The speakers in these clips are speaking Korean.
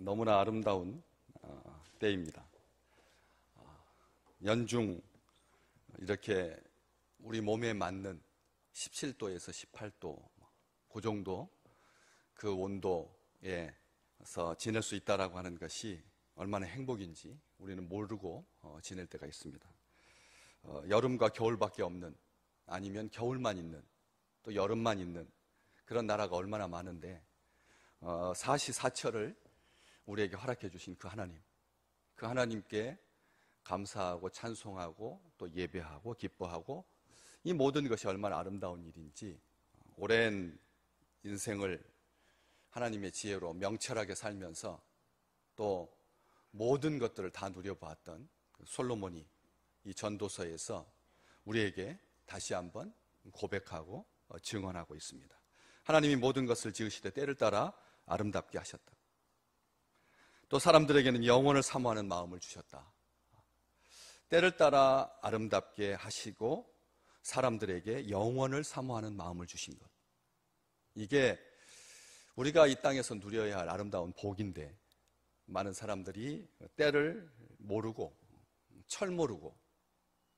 너무나 아름다운 때입니다. 연중 이렇게 우리 몸에 맞는 17도에서 18도 그 정도 그 온도에서 지낼 수 있다라고 하는 것이 얼마나 행복인지 우리는 모르고 지낼 때가 있습니다. 여름과 겨울밖에 없는, 아니면 겨울만 있는, 또 여름만 있는 그런 나라가 얼마나 많은데 사시사철을 우리에게 허락해 주신 그 하나님, 그 하나님께 감사하고 찬송하고 또 예배하고 기뻐하고, 이 모든 것이 얼마나 아름다운 일인지 오랜 인생을 하나님의 지혜로 명철하게 살면서 또 모든 것들을 다 누려보았던 솔로몬이 이 전도서에서 우리에게 다시 한번 고백하고 증언하고 있습니다. 하나님이 모든 것을 지으시되 때를 따라 아름답게 하셨다. 또 사람들에게는 영원을 사모하는 마음을 주셨다. 때를 따라 아름답게 하시고 사람들에게 영원을 사모하는 마음을 주신 것, 이게 우리가 이 땅에서 누려야 할 아름다운 복인데, 많은 사람들이 때를 모르고 철 모르고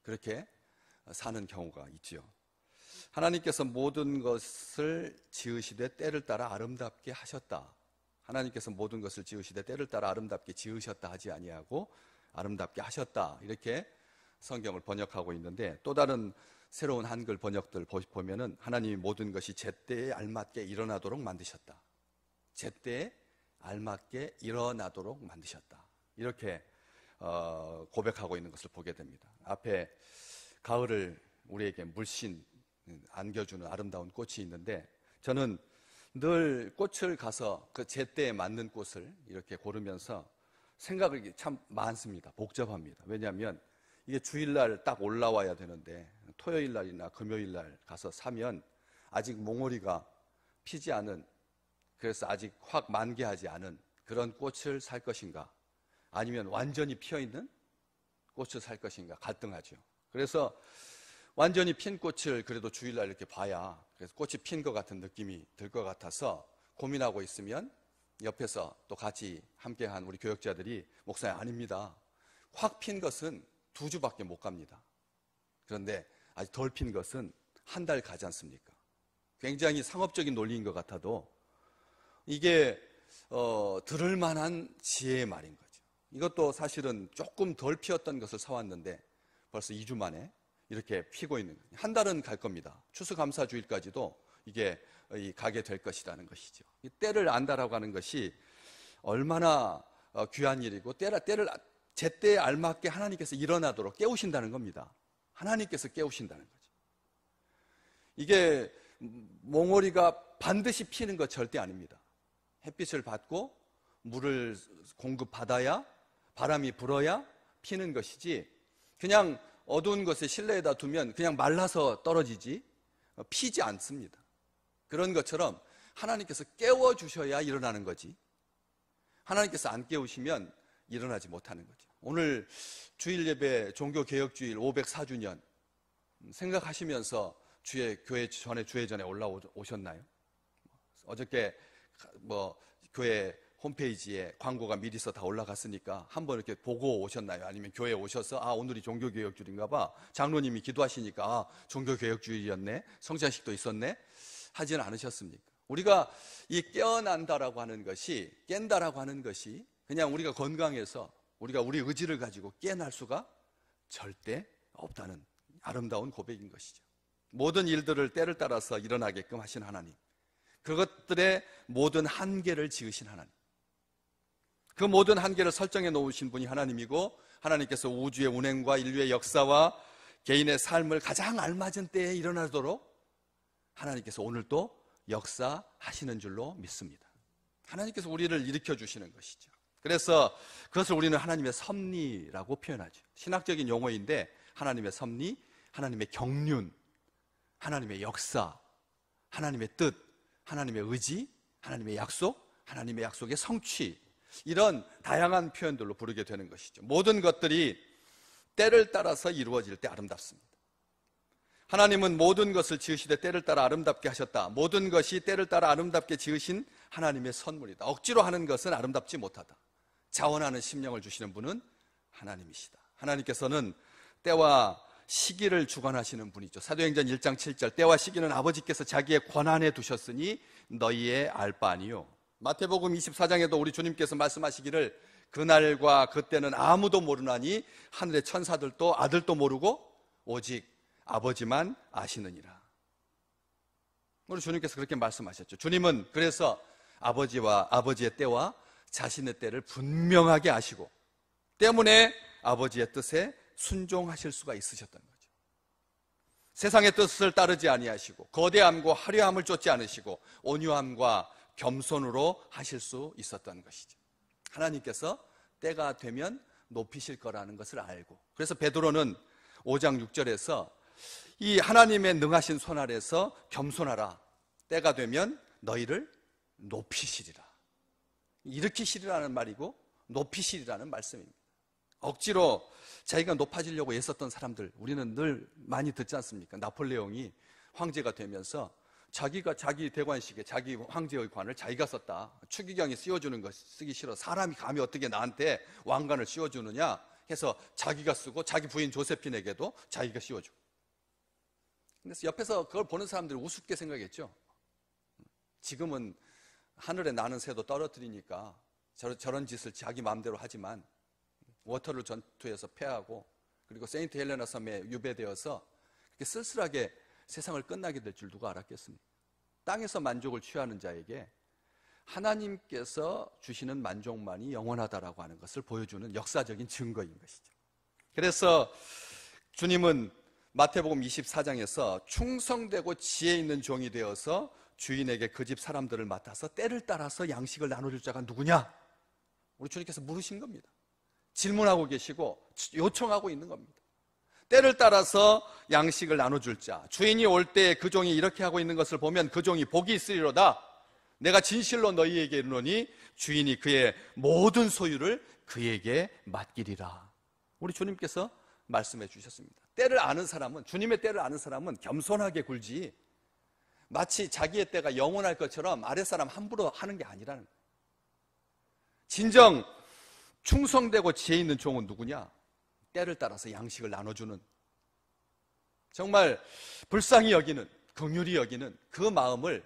그렇게 사는 경우가 있지요. 하나님께서 모든 것을 지으시되 때를 따라 아름답게 하셨다. 하나님께서 모든 것을 지으시되 때를 따라 아름답게 지으셨다 하지 아니하고 아름답게 하셨다, 이렇게 성경을 번역하고 있는데, 또 다른 새로운 한글 번역들 보면은 하나님이 모든 것이 제때에 알맞게 일어나도록 만드셨다, 제때에 알맞게 일어나도록 만드셨다, 이렇게 고백하고 있는 것을 보게 됩니다. 앞에 가을을 우리에게 물씬 안겨주는 아름다운 꽃이 있는데, 저는 늘 꽃을 가서 그 제때에 맞는 꽃을 이렇게 고르면서 생각이 참 많습니다. 복잡합니다. 왜냐하면 이게 주일날 딱 올라와야 되는데 토요일날이나 금요일날 가서 사면 아직 몽오리가 피지 않은, 그래서 아직 확 만개하지 않은 그런 꽃을 살 것인가, 아니면 완전히 피어있는 꽃을 살 것인가 갈등하죠. 그래서 완전히 핀 꽃을 그래도 주일날 이렇게 봐야 그래서 꽃이 핀 것 같은 느낌이 들 것 같아서 고민하고 있으면 옆에서 또 같이 함께한 우리 교역자들이, 목사님 아닙니다, 확 핀 것은 2주밖에 못 갑니다. 그런데 아직 덜 핀 것은 한 달 가지 않습니까? 굉장히 상업적인 논리인 것 같아도 이게 들을 만한 지혜의 말인 거죠. 이것도 사실은 조금 덜 피었던 것을 사왔는데 벌써 2주 만에 이렇게 피고 있는 거예요. 한 달은 갈 겁니다. 추수감사주일까지도 이게 가게 될 것이라는 것이죠. 이 때를 안다라고 하는 것이 얼마나 귀한 일이고, 때를 제때에 알맞게 하나님께서 일어나도록 깨우신다는 겁니다. 하나님께서 깨우신다는 거죠. 이게 몽오리가 반드시 피는 것 절대 아닙니다. 햇빛을 받고 물을 공급받아야, 바람이 불어야 피는 것이지, 그냥 어두운 곳에 실내에다 두면 그냥 말라서 떨어지지 피지 않습니다. 그런 것처럼 하나님께서 깨워주셔야 일어나는 거지, 하나님께서 안 깨우시면 일어나지 못하는 거죠. 오늘 주일 예배 종교개혁주일 504주년 생각하시면서 주회 전에 올라오셨나요? 어저께 교회 홈페이지에 광고가 미리서 다 올라갔으니까 한번 이렇게 보고 오셨나요? 아니면 교회에 오셔서 오늘이 종교개혁주일인가 봐, 장로님이 기도하시니까 종교개혁주일이었네, 성찬식도 있었네 하지는 않으셨습니까? 우리가 이 깨어난다라고 하는 것이, 깬다라고 하는 것이 그냥 우리가 건강해서 우리가 우리 의지를 가지고 깨어날 수가 절대 없다는 아름다운 고백인 것이죠. 모든 일들을 때를 따라서 일어나게끔 하신 하나님, 그것들의 모든 한계를 지으신 하나님, 그 모든 한계를 설정해 놓으신 분이 하나님이고, 하나님께서 우주의 운행과 인류의 역사와 개인의 삶을 가장 알맞은 때에 일어나도록 하나님께서 오늘도 역사하시는 줄로 믿습니다. 하나님께서 우리를 일으켜 주시는 것이죠. 그래서 그것을 우리는 하나님의 섭리라고 표현하죠. 신학적인 용어인데, 하나님의 섭리, 하나님의 경륜, 하나님의 역사, 하나님의 뜻, 하나님의 의지, 하나님의 약속, 하나님의 약속의 성취, 이런 다양한 표현들로 부르게 되는 것이죠. 모든 것들이 때를 따라서 이루어질 때 아름답습니다. 하나님은 모든 것을 지으시되 때를 따라 아름답게 하셨다. 모든 것이 때를 따라 아름답게 지으신 하나님의 선물이다. 억지로 하는 것은 아름답지 못하다. 자원하는 심령을 주시는 분은 하나님이시다. 하나님께서는 때와 시기를 주관하시는 분이죠. 사도행전 1장 7절, 때와 시기는 아버지께서 자기의 권한에 두셨으니 너희의 알 바 아니요. 마태복음 24장에도 우리 주님께서 말씀하시기를 그날과 그때는 아무도 모르나니 하늘의 천사들도 아들도 모르고 오직 아버지만 아시느니라. 우리 주님께서 그렇게 말씀하셨죠. 주님은 그래서 아버지의 때와 자신의 때를 분명하게 아시고 때문에 아버지의 뜻에 순종하실 수가 있으셨던 거죠. 세상의 뜻을 따르지 아니하시고 거대함과 화려함을 쫓지 않으시고 온유함과 겸손으로 하실 수 있었던 것이죠. 하나님께서 때가 되면 높이실 거라는 것을 알고, 그래서 베드로는 5장 6절에서 이 하나님의 능하신 손 아래서 겸손하라. 때가 되면 너희를 높이시리라. 일으키시리라는 말이고 높이시리라는 말씀입니다. 억지로 자기가 높아지려고 애썼던 사람들, 우리는 늘 많이 듣지 않습니까? 나폴레옹이 황제가 되면서 자기가 자기 대관식에 자기 황제의 관을 자기가 썼다. 추기경이 씌워주는 거 쓰기 싫어. 사람이 감히 어떻게 나한테 왕관을 씌워주느냐 해서 자기가 쓰고 자기 부인 조세핀에게도 자기가 씌워주고. 그래서 옆에서 그걸 보는 사람들이 우습게 생각했죠. 지금은 하늘에 나는 새도 떨어뜨리니까 저런 짓을 자기 마음대로 하지만 워터루 전투에서 패하고 그리고 세인트 헬레나 섬에 유배되어서 그렇게 쓸쓸하게 세상을 끝나게 될 줄 누가 알았겠습니까? 땅에서 만족을 취하는 자에게 하나님께서 주시는 만족만이 영원하다라고 하는 것을 보여주는 역사적인 증거인 것이죠. 그래서 주님은 마태복음 24장에서 충성되고 지혜 있는 종이 되어서 주인에게 그 집 사람들을 맡아서 때를 따라서 양식을 나눠줄 자가 누구냐? 우리 주님께서 물으신 겁니다. 질문하고 계시고 요청하고 있는 겁니다. 때를 따라서 양식을 나눠줄 자, 주인이 올 때 그 종이 이렇게 하고 있는 것을 보면 그 종이 복이 있으리로다. 내가 진실로 너희에게 이르노니 주인이 그의 모든 소유를 그에게 맡기리라. 우리 주님께서 말씀해 주셨습니다. 때를 아는 사람은, 주님의 때를 아는 사람은 겸손하게 굴지 마치 자기의 때가 영원할 것처럼 아랫사람 함부로 하는 게 아니라는 거예요. 진정 충성되고 지혜 있는 종은 누구냐? 때를 따라서 양식을 나눠주는, 정말 불쌍히 여기는, 긍휼히 여기는 그 마음을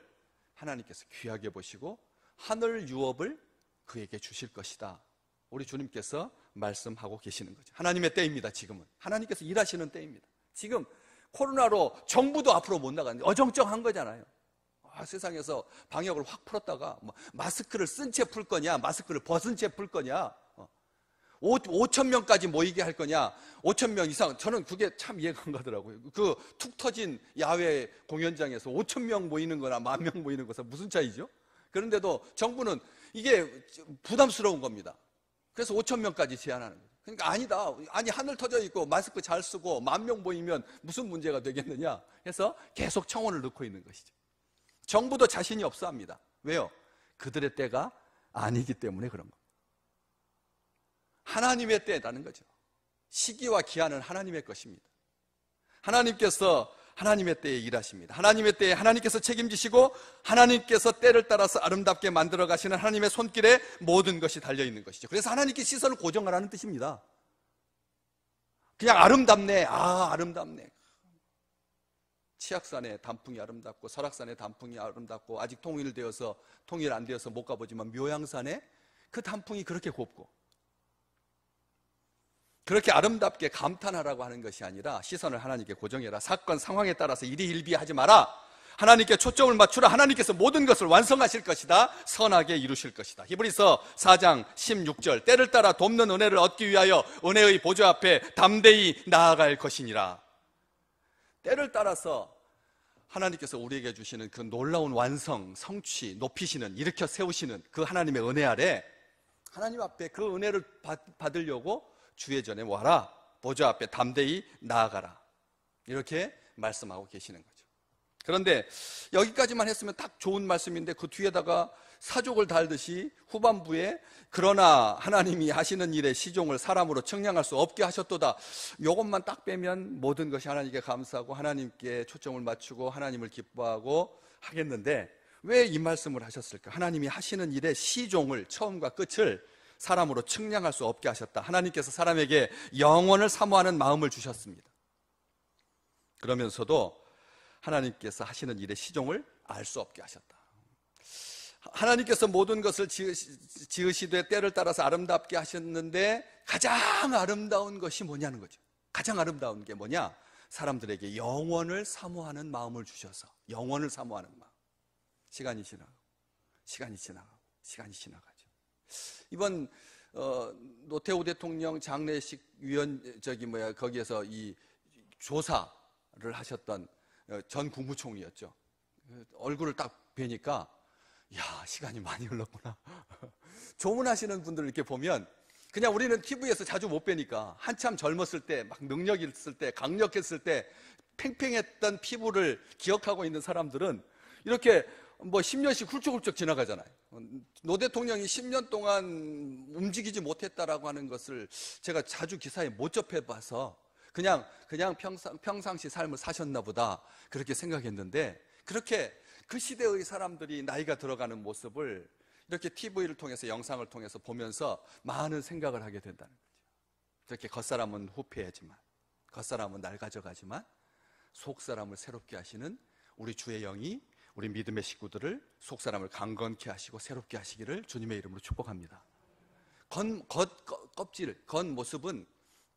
하나님께서 귀하게 보시고 하늘 유업을 그에게 주실 것이다. 우리 주님께서 말씀하고 계시는 거죠. 하나님의 때입니다. 지금은 하나님께서 일하시는 때입니다. 지금 코로나로 정부도 앞으로 못 나가는데 어정쩡한 거잖아요. 세상에서 방역을 확 풀었다가 마스크를 쓴 채 풀 거냐, 마스크를 벗은 채 풀 거냐, 5천 명까지 모이게 할 거냐, 5천 명 이상. 저는 그게 참 이해가 안 가더라고요. 그 툭 터진 야외 공연장에서 5천 명 모이는 거나 10,000명 모이는 것은 무슨 차이죠? 그런데도 정부는 이게 부담스러운 겁니다. 그래서 5천 명까지 제한하는 거예요. 그러니까 아니다. 아니, 하늘 터져 있고 마스크 잘 쓰고 10,000명 모이면 무슨 문제가 되겠느냐 해서 계속 청원을 넣고 있는 것이죠. 정부도 자신이 없어 합니다. 왜요? 그들의 때가 아니기 때문에 그런 겁니다. 하나님의 때라는 거죠. 시기와 기한은 하나님의 것입니다. 하나님께서 하나님의 때에 일하십니다. 하나님의 때에 하나님께서 책임지시고 하나님께서 때를 따라서 아름답게 만들어 가시는 하나님의 손길에 모든 것이 달려있는 것이죠. 그래서 하나님께 시선을 고정하라는 뜻입니다. 그냥 아름답네, 아름답네. 치악산의 단풍이 아름답고 설악산의 단풍이 아름답고 아직 통일 안 되어서 못 가보지만 묘양산의 그 단풍이 그렇게 곱고 그렇게 아름답게 감탄하라고 하는 것이 아니라 시선을 하나님께 고정해라. 사건 상황에 따라서 일희일비하지 마라. 하나님께 초점을 맞추라. 하나님께서 모든 것을 완성하실 것이다. 선하게 이루실 것이다. 히브리서 4장 16절, 때를 따라 돕는 은혜를 얻기 위하여 은혜의 보좌 앞에 담대히 나아갈 것이니라. 때를 따라서 하나님께서 우리에게 주시는 그 놀라운 완성, 성취, 높이시는, 일으켜 세우시는 그 하나님의 은혜 아래 하나님 앞에 그 은혜를 받으려고 주의 전에 와라. 보좌 앞에 담대히 나아가라. 이렇게 말씀하고 계시는 거죠. 그런데 여기까지만 했으면 딱 좋은 말씀인데 그 뒤에다가 사족을 달듯이 후반부에 그러나 하나님이 하시는 일의 시종을 사람으로 측량할 수 없게 하셨도다. 이것만 딱 빼면 모든 것이 하나님께 감사하고 하나님께 초점을 맞추고 하나님을 기뻐하고 하겠는데 왜 이 말씀을 하셨을까? 하나님이 하시는 일의 시종을, 처음과 끝을 사람으로 측량할 수 없게 하셨다. 하나님께서 사람에게 영원을 사모하는 마음을 주셨습니다. 그러면서도 하나님께서 하시는 일의 시종을 알 수 없게 하셨다. 하나님께서 모든 것을 지으시되 때를 따라서 아름답게 하셨는데 가장 아름다운 것이 뭐냐는 거죠. 가장 아름다운 게 뭐냐? 사람들에게 영원을 사모하는 마음을 주셔서, 영원을 사모하는 마음. 시간이 지나가고 시간이 지나가죠. 이번 노태우 대통령 장례식 거기에서 이 조사를 하셨던 전 국무총리였죠. 얼굴을 딱 뵈니까 야, 시간이 많이 흘렀구나. 조문하시는 분들을 이렇게 보면 그냥 우리는 TV에서 자주 못 뵈니까 한참 젊었을 때, 막 능력 있을 때, 강력했을 때 팽팽했던 피부를 기억하고 있는 사람들은 이렇게 10년씩 훌쩍훌쩍 지나가잖아요. 노 대통령이 10년 동안 움직이지 못했다라고 하는 것을 제가 자주 기사에 못 접해봐서 그냥 평상시 삶을 사셨나 보다 그렇게 생각했는데, 그렇게 그 시대의 사람들이 나이가 들어가는 모습을 이렇게 TV를 통해서, 영상을 통해서 보면서 많은 생각을 하게 된다는 거죠. 이렇게 겉사람은 후패하지만, 겉사람은 낡아져가지만 속사람을 새롭게 하시는 우리 주의 영이 우리 믿음의 식구들을, 속사람을 강건케 하시고 새롭게 하시기를 주님의 이름으로 축복합니다. 겉모습은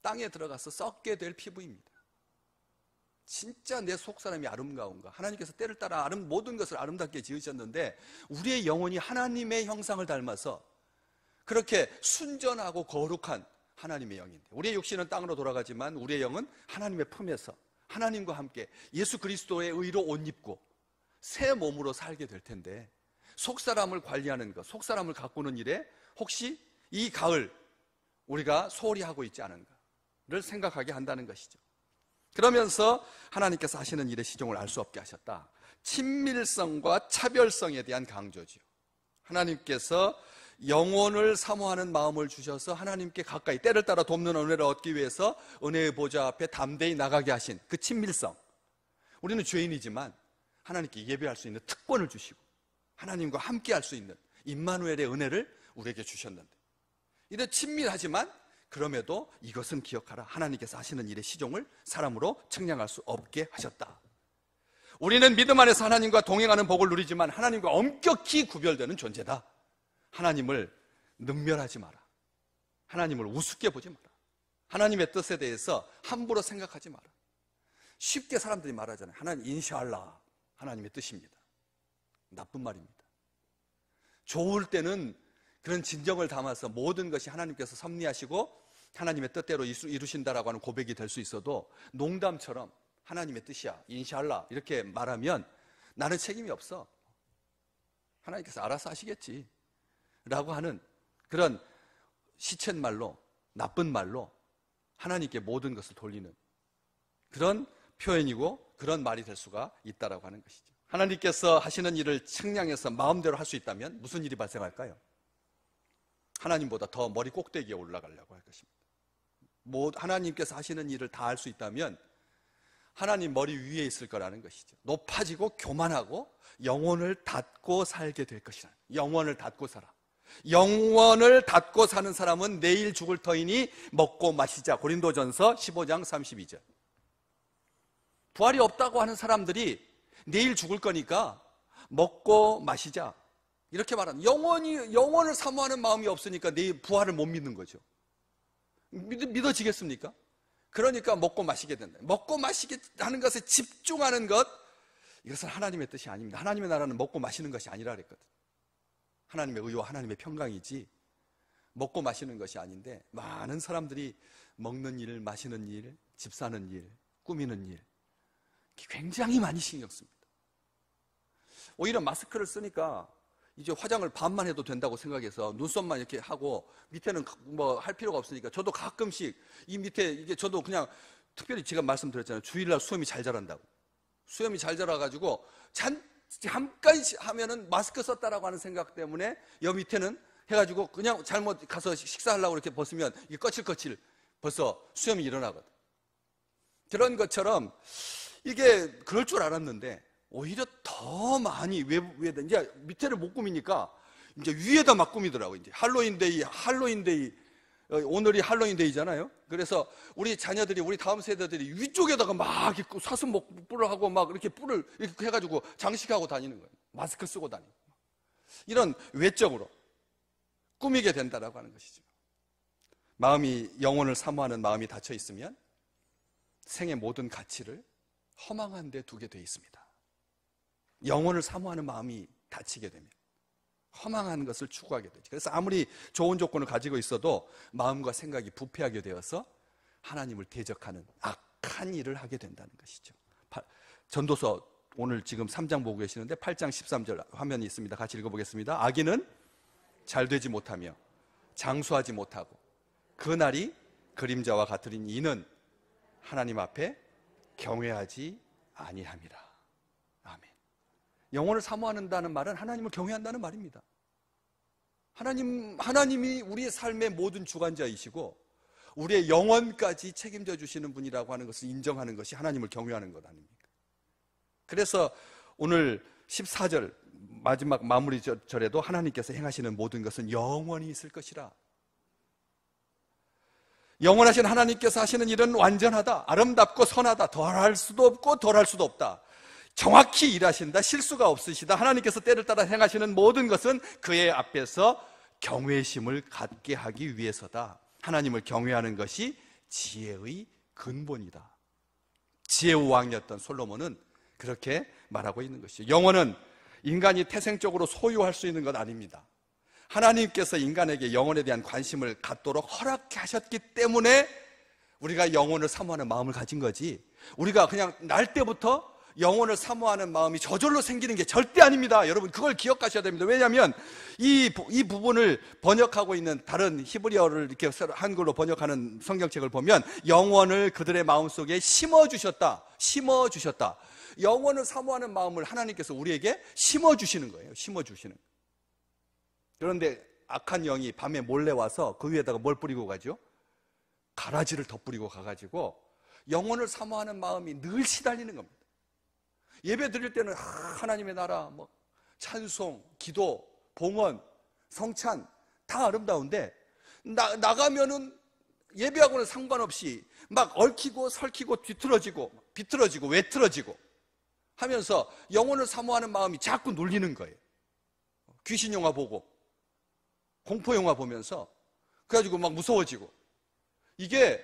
땅에 들어가서 썩게 될 피부입니다. 진짜 내 속사람이 아름다운가? 하나님께서 때를 따라 모든 것을 아름답게 지으셨는데 우리의 영혼이 하나님의 형상을 닮아서 그렇게 순전하고 거룩한 하나님의 영인데, 우리의 육신은 땅으로 돌아가지만 우리의 영은 하나님의 품에서 하나님과 함께 예수 그리스도의 의로 옷 입고 새 몸으로 살게 될 텐데, 속사람을 관리하는 것, 속사람을 가꾸는 일에 혹시 이 가을 우리가 소홀히 하고 있지 않은가를 생각하게 한다는 것이죠. 그러면서 하나님께서 하시는 일의 시종을 알 수 없게 하셨다. 친밀성과 차별성에 대한 강조죠. 하나님께서 영혼을 사모하는 마음을 주셔서 하나님께 가까이, 때를 따라 돕는 은혜를 얻기 위해서 은혜의 보좌 앞에 담대히 나가게 하신 그 친밀성. 우리는 죄인이지만 하나님께 예배할 수 있는 특권을 주시고 하나님과 함께 할 수 있는 임마누엘의 은혜를 우리에게 주셨는데, 이래 친밀하지만 그럼에도 이것은 기억하라. 하나님께서 하시는 일의 시종을 사람으로 측량할 수 없게 하셨다. 우리는 믿음 안에서 하나님과 동행하는 복을 누리지만 하나님과 엄격히 구별되는 존재다. 하나님을 능멸하지 마라. 하나님을 우습게 보지 마라. 하나님의 뜻에 대해서 함부로 생각하지 마라. 쉽게 사람들이 말하잖아요. 하나님 인샤알라, 하나님의 뜻입니다. 나쁜 말입니다. 좋을 때는 그런 진정을 담아서 모든 것이 하나님께서 섭리하시고 하나님의 뜻대로 이루신다라고 하는 고백이 될 수 있어도, 농담처럼 하나님의 뜻이야, 인샬라 이렇게 말하면 나는 책임이 없어, 하나님께서 알아서 하시겠지 라고 하는 그런 시쳇말로, 나쁜 말로 하나님께 모든 것을 돌리는 그런 표현이고 그런 말이 될 수가 있다라고 하는 것이죠. 하나님께서 하시는 일을 측량해서 마음대로 할 수 있다면 무슨 일이 발생할까요? 하나님보다 더 머리 꼭대기에 올라가려고 할 것입니다. 하나님께서 하시는 일을 다 할 수 있다면 하나님 머리 위에 있을 거라는 것이죠. 높아지고 교만하고 영혼을 닫고 살게 될 것이라. 영혼을 닫고 살아. 영혼을 닫고 사는 사람은 내일 죽을 터이니 먹고 마시자. 고린도전서 15장 32절. 부활이 없다고 하는 사람들이 내일 죽을 거니까 먹고 마시자 이렇게 말하는, 영혼을 사모하는 마음이 없으니까 내일 부활을 못 믿는 거죠. 믿어지겠습니까? 그러니까 먹고 마시게 된다. 먹고 마시게 하는 것에 집중하는 것, 이것은 하나님의 뜻이 아닙니다. 하나님의 나라는 먹고 마시는 것이 아니라 그랬거든. 하나님의 의와 하나님의 평강이지 먹고 마시는 것이 아닌데, 많은 사람들이 먹는 일, 마시는 일, 집 사는 일, 꾸미는 일 굉장히 많이 신경 씁니다. 오히려 마스크를 쓰니까 이제 화장을 반만 해도 된다고 생각해서 눈썹만 이렇게 하고 밑에는 뭐 할 필요가 없으니까 저도 가끔씩 이 밑에, 이게 저도 그냥 특별히 제가 말씀드렸잖아요. 주일날 수염이 잘 자란다고. 수염이 잘 자라가지고 잠깐 하면은 마스크 썼다라고 하는 생각 때문에 여 밑에는 해가지고 그냥 잘못 가서 식사하려고 이렇게 벗으면 이게 거칠거칠 벌써 수염이 일어나거든. 그런 것처럼 이게 그럴 줄 알았는데 오히려 더 많이 위에다 이제 밑에를 못 꾸미니까 이제 위에다 막 꾸미더라고. 이제 할로윈데이 오늘이 할로윈데이잖아요. 그래서 우리 자녀들이 우리 다음 세대들이 위쪽에다가 막 이렇게 사슴목불을 하고 막 이렇게 뿔을 이렇게 해가지고 장식하고 다니는 거예요. 마스크 쓰고 다니고 이런 외적으로 꾸미게 된다라고 하는 것이죠. 마음이 영혼을 사모하는 마음이 닫혀 있으면 생의 모든 가치를 허망한 데 두게 돼 있습니다. 영혼을 사모하는 마음이 닫히게 되면 허망한 것을 추구하게 되죠. 그래서 아무리 좋은 조건을 가지고 있어도 마음과 생각이 부패하게 되어서 하나님을 대적하는 악한 일을 하게 된다는 것이죠. 전도서 오늘 지금 3장 보고 계시는데 8장 13절 화면이 있습니다. 같이 읽어보겠습니다. 악인은 잘 되지 못하며 장수하지 못하고 그 날이 그림자와 같으리니 이는 하나님 앞에 경외하지 아니함이라. 아멘. 영혼을 사모한다는 말은 하나님을 경외한다는 말입니다. 하나님이 우리의 삶의 모든 주관자이시고 우리의 영혼까지 책임져 주시는 분이라고 하는 것을 인정하는 것이 하나님을 경외하는 것 아닙니까? 그래서 오늘 14절 마지막 마무리 절에도 하나님께서 행하시는 모든 것은 영원히 있을 것이라. 영원하신 하나님께서 하시는 일은 완전하다, 아름답고 선하다, 덜할 수도 없고 덜할 수도 없다. 정확히 일하신다, 실수가 없으시다. 하나님께서 때를 따라 행하시는 모든 것은 그의 앞에서 경외심을 갖게 하기 위해서다. 하나님을 경외하는 것이 지혜의 근본이다. 지혜의 왕이었던 솔로몬은 그렇게 말하고 있는 것이죠. 영혼은 인간이 태생적으로 소유할 수 있는 것 아닙니다. 하나님께서 인간에게 영혼에 대한 관심을 갖도록 허락해 하셨기 때문에 우리가 영혼을 사모하는 마음을 가진 거지, 우리가 그냥 날 때부터 영혼을 사모하는 마음이 저절로 생기는 게 절대 아닙니다. 여러분 그걸 기억하셔야 됩니다. 왜냐하면 이 부분을 번역하고 있는 다른 히브리어를 이렇게 한글로 번역하는 성경책을 보면 영혼을 그들의 마음속에 심어주셨다. 영혼을 사모하는 마음을 하나님께서 우리에게 심어주시는 거예요. 심어주시는. 그런데 악한 영이 밤에 몰래 와서 그 위에다가 뭘 뿌리고 가죠? 가라지를 덧뿌리고 가가지고 영혼을 사모하는 마음이 늘 시달리는 겁니다. 예배 드릴 때는 하나님의 나라, 찬송, 기도, 봉헌, 성찬 다 아름다운데 나가면은 예배하고는 상관없이 막 얽히고 설키고 뒤틀어지고 비틀어지고 외틀어지고 하면서 영혼을 사모하는 마음이 자꾸 눌리는 거예요. 귀신 영화 보고 공포 영화 보면서 그래가지고 막 무서워지고, 이게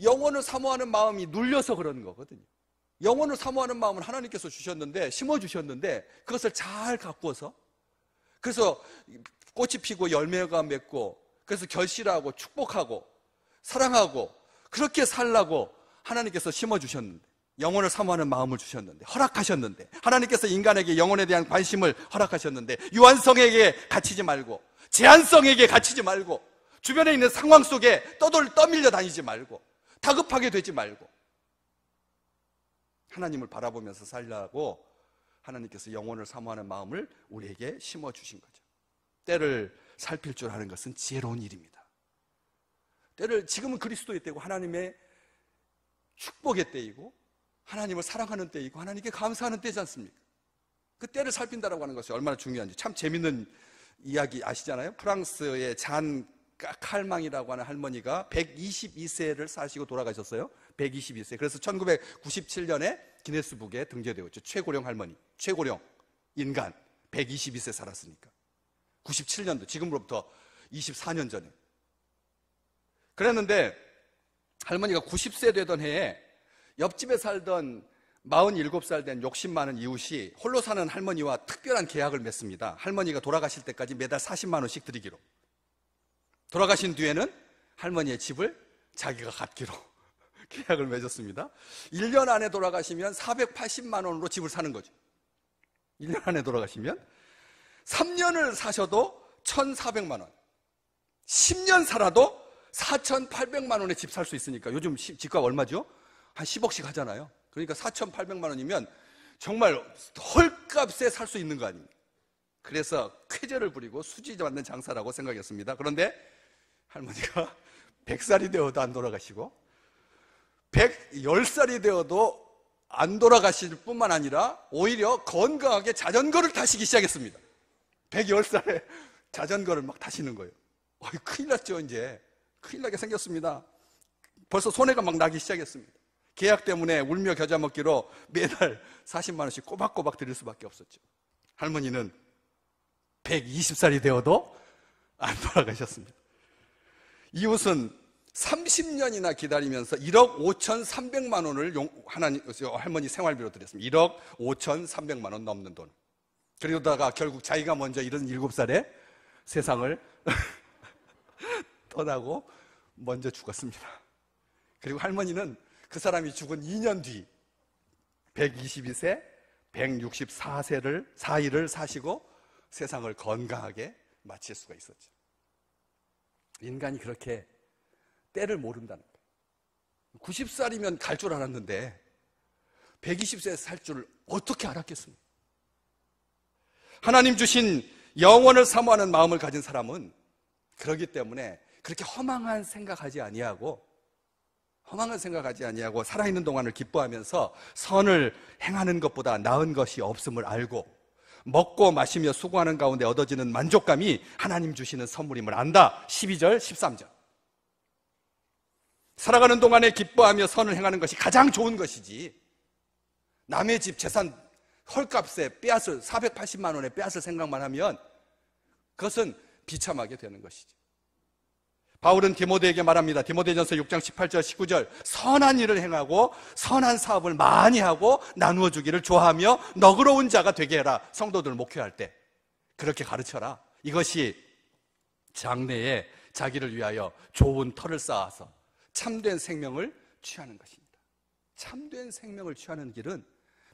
영혼을 사모하는 마음이 눌려서 그런 거거든요. 영혼을 사모하는 마음을 하나님께서 주셨는데, 심어주셨는데 그것을 잘 가꾸어서, 그래서 꽃이 피고 열매가 맺고, 그래서 결실하고 축복하고 사랑하고 그렇게 살라고 하나님께서 심어주셨는데, 영혼을 사모하는 마음을 주셨는데, 허락하셨는데, 하나님께서 인간에게 영혼에 대한 관심을 허락하셨는데 유한성에게 갇히지 말고, 제한성에게 갇히지 말고, 주변에 있는 상황 속에 떠밀려 다니지 말고, 다급하게 되지 말고 하나님을 바라보면서 살라고 하나님께서 영혼을 사모하는 마음을 우리에게 심어주신 거죠. 때를 살필 줄 아는 것은 지혜로운 일입니다. 때를, 지금은 그리스도의 때고 하나님의 축복의 때이고 하나님을 사랑하는 때이고 하나님께 감사하는 때지 않습니까? 그 때를 살핀다라고 하는 것이 얼마나 중요한지 참 재밌는 이야기 아시잖아요. 프랑스의 잔 칼망이라고 하는 할머니가 122세를 사시고 돌아가셨어요. 122세. 그래서 1997년에 기네스북에 등재되어 있죠. 최고령 할머니, 최고령 인간 122세 살았으니까. 97년도, 지금으로부터 24년 전에. 그랬는데 할머니가 90세 되던 해에 옆집에 살던 47살 된 욕심 많은 이웃이 홀로 사는 할머니와 특별한 계약을 맺습니다. 할머니가 돌아가실 때까지 매달 40만 원씩 드리기로. 돌아가신 뒤에는 할머니의 집을 자기가 갖기로 계약을 맺었습니다. 1년 안에 돌아가시면 480만 원으로 집을 사는 거죠. 1년 안에 돌아가시면 3년을 사셔도 1,400만 원, 10년 살아도 4,800만 원에 집 살 수 있으니까. 요즘 집값 얼마죠? 한 10억씩 하잖아요. 그러니까 4,800만 원이면 정말 헐값에 살 수 있는 거 아닙니까? 그래서 쾌재를 부리고 수지 받는 장사라고 생각했습니다. 그런데 할머니가 100살이 되어도 안 돌아가시고 110살이 되어도 안 돌아가실 뿐만 아니라 오히려 건강하게 자전거를 타시기 시작했습니다. 110살에 자전거를 막 타시는 거예요. 큰일 났죠. 이제 큰일 나게 생겼습니다. 벌써 손해가 막 나기 시작했습니다. 계약 때문에 울며 겨자 먹기로 매달 40만 원씩 꼬박꼬박 드릴 수밖에 없었죠. 할머니는 120살이 되어도 안 돌아가셨습니다. 이웃은 30년이나 기다리면서 1억 5,300만 원을 할머니 생활비로 드렸습니다. 1억 5,300만 원 넘는 돈. 그러다가 결국 자기가 먼저 77살에 세상을 떠나고 먼저 죽었습니다. 그리고 할머니는 그 사람이 죽은 2년 뒤 122세, 164세를 사시고 세상을 건강하게 마칠 수가 있었죠. 인간이 그렇게 때를 모른다는 거예요. 90살이면 갈 줄 알았는데 120세 살 줄 어떻게 알았겠습니까? 하나님 주신 영원을 사모하는 마음을 가진 사람은 그렇기 때문에 그렇게 허망한 생각하지 아니하고 살아있는 동안을 기뻐하면서 선을 행하는 것보다 나은 것이 없음을 알고 먹고 마시며 수고하는 가운데 얻어지는 만족감이 하나님 주시는 선물임을 안다. 12절, 13절. 살아가는 동안에 기뻐하며 선을 행하는 것이 가장 좋은 것이지, 남의 집 재산 헐값에 빼앗을 480만 원에 빼앗을 생각만 하면 그것은 비참하게 되는 것이죠. 바울은 디모데에게 말합니다. 디모데전서 6장 18절 19절 선한 일을 행하고 선한 사업을 많이 하고 나누어 주기를 좋아하며 너그러운 자가 되게 해라. 성도들 목회할 때 그렇게 가르쳐라. 이것이 장래에 자기를 위하여 좋은 터를 쌓아서 참된 생명을 취하는 것입니다. 참된 생명을 취하는 길은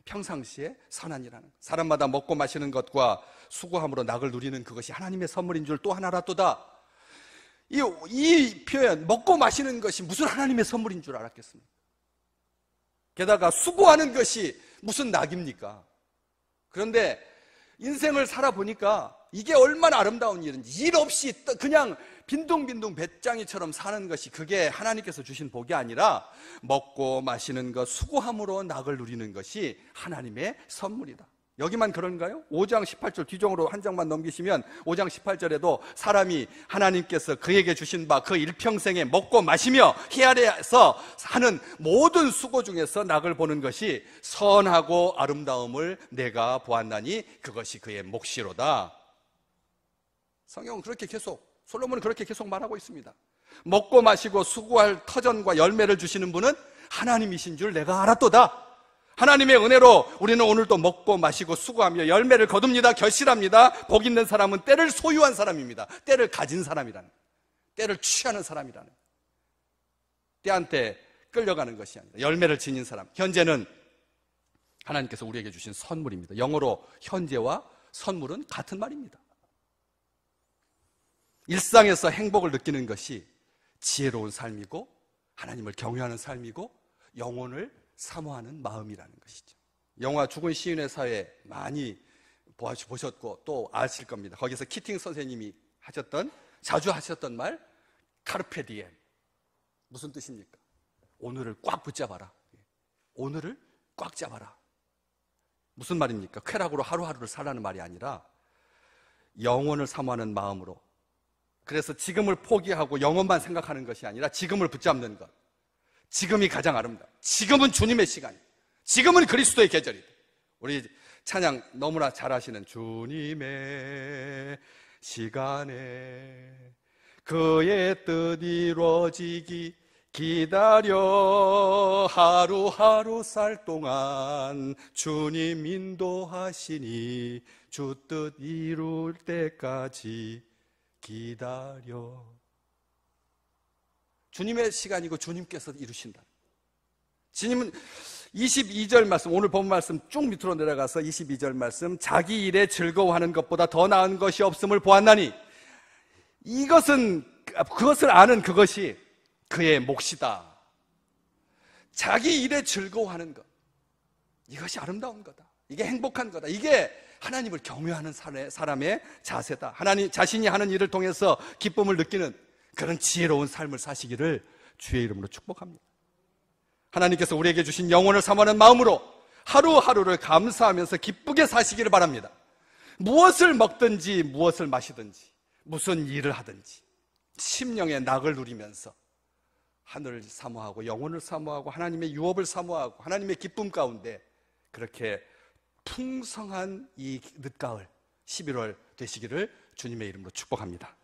평상시에 선한 일하는 것. 사람마다 먹고 마시는 것과 수고함으로 낙을 누리는 그것이 하나님의 선물인 줄 또 하나 알았도다. 이 표현, 먹고 마시는 것이 무슨 하나님의 선물인 줄 알았겠습니까? 게다가 수고하는 것이 무슨 낙입니까? 그런데 인생을 살아보니까 이게 얼마나 아름다운 일인지, 일 없이 그냥 빈둥빈둥 배짱이처럼 사는 것이 그게 하나님께서 주신 복이 아니라 먹고 마시는 것, 수고함으로 낙을 누리는 것이 하나님의 선물이다. 여기만 그런가요? 5장 18절 뒤쪽으로 한 장만 넘기시면 5장 18절에도 사람이 하나님께서 그에게 주신 바 그 일평생에 먹고 마시며 해 아래에서 하는 모든 수고 중에서 낙을 보는 것이 선하고 아름다움을 내가 보았나니 그것이 그의 몫이로다. 성경은 그렇게 계속, 솔로몬은 그렇게 계속 말하고 있습니다. 먹고 마시고 수고할 터전과 열매를 주시는 분은 하나님이신 줄 내가 알았도다. 하나님의 은혜로 우리는 오늘도 먹고 마시고 수고하며 열매를 거둡니다. 결실합니다. 복 있는 사람은 때를 소유한 사람입니다. 때를 가진 사람이라는, 때를 취하는 사람이라는, 때한테 끌려가는 것이 아니라 열매를 지닌 사람. 현재는 하나님께서 우리에게 주신 선물입니다. 영어로 현재와 선물은 같은 말입니다. 일상에서 행복을 느끼는 것이 지혜로운 삶이고 하나님을 경외하는 삶이고 영혼을 사모하는 마음이라는 것이죠. 영화 죽은 시인의 사회 많이 보셨고 또 아실 겁니다. 거기서 키팅 선생님이 자주 하셨던 말, 카르페 디엠. 무슨 뜻입니까? 오늘을 꽉 붙잡아라. 오늘을 꽉 잡아라. 무슨 말입니까? 쾌락으로 하루하루를 살라는 말이 아니라 영혼을 사모하는 마음으로, 그래서 지금을 포기하고 영혼만 생각하는 것이 아니라 지금을 붙잡는 것. 지금이 가장 아름다워. 지금은 주님의 시간이다. 지금은 그리스도의 계절이다. 우리 찬양 너무나 잘 아시는 주님의 시간에 그의 뜻 이루어지기 기다려 하루하루 살 동안 주님 인도하시니 주 뜻 이룰 때까지 기다려. 주님의 시간이고 주님께서 이루신다. 주님은 22절 말씀, 오늘 본 말씀 쭉 밑으로 내려가서 22절 말씀, 자기 일에 즐거워하는 것보다 더 나은 것이 없음을 보았나니, 그것을 아는 그것이 그의 몫이다. 자기 일에 즐거워하는 것, 이것이 아름다운 거다. 이게 행복한 거다. 이게 하나님을 경외하는 사람의 자세다. 하나님 자신이 하는 일을 통해서 기쁨을 느끼는 그런 지혜로운 삶을 사시기를 주의 이름으로 축복합니다. 하나님께서 우리에게 주신 영혼을 사모하는 마음으로 하루하루를 감사하면서 기쁘게 사시기를 바랍니다. 무엇을 먹든지 무엇을 마시든지 무슨 일을 하든지 심령의 낙을 누리면서 하늘을 사모하고 영혼을 사모하고 하나님의 유업을 사모하고 하나님의 기쁨 가운데 그렇게 풍성한 이 늦가을 11월 되시기를 주님의 이름으로 축복합니다.